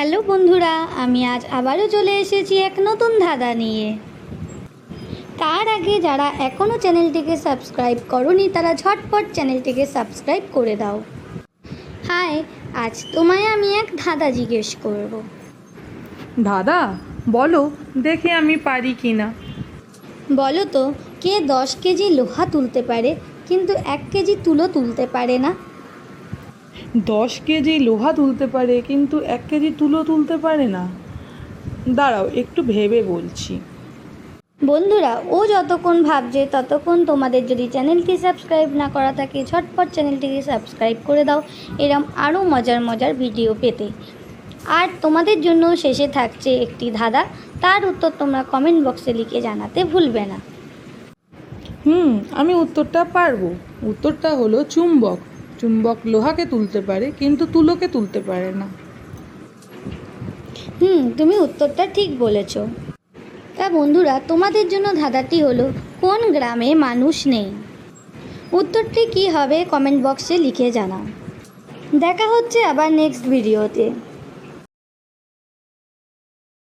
Hello বন্ধুরা, আমি আজ আবারও চলে এসেছি এক নতুন ধাঁধা নিয়ে। তার আগে যারা এখনও চ্যানেলটিকে সাবস্ক্রাইব করোনি তারা ঝটপট চ্যানেলটিকে সাবস্ক্রাইব করে দাও। হাই, আজ তোমায় আমি এক ধাঁধা জিজ্ঞেস করব। দাদা বলো, দেখি আমি পারি কি না। বলো তো, কে 10 কেজি লোহা তুলতে পারে কিন্তু 1 কেজি তুলো তুলতে পারে না? 10 কেজি লোহা তুলতে পারে কিন্তু 1 কেজি তুলো তুলতে পারে না। দাঁড়াও, একটু ভেবে বলছি। বন্ধুরা, ও যতক্ষণ ভাবছে ততক্ষণ তোমাদের যদি চ্যানেলটি সাবস্ক্রাইব না করা থাকে ঝটপট চ্যানেলটিকে সাবস্ক্রাইব করে দাও এরম আরও মজার মজার ভিডিও পেতে। আর তোমাদের জন্য শেষে থাকছে একটি ধাঁধা, তার উত্তর তোমরা কমেন্ট বক্সে লিখে জানাতে ভুলবে না। আমি উত্তরটা পারবো। উত্তরটা হলো চুম্বক। চুম্বক লোহাকে তুলতে পারে কিন্তু তুলোকে তুলতে পারে না। তুমি উত্তরটা ঠিক বলেছ। তা বন্ধুরা, তোমাদের জন্য ধাঁধাটি হলো, কোন গ্রামে মানুষ নেই? উত্তরটি কী হবে কমেন্ট বক্সে লিখে জানাও। দেখা হচ্ছে আবার নেক্সট ভিডিওতে।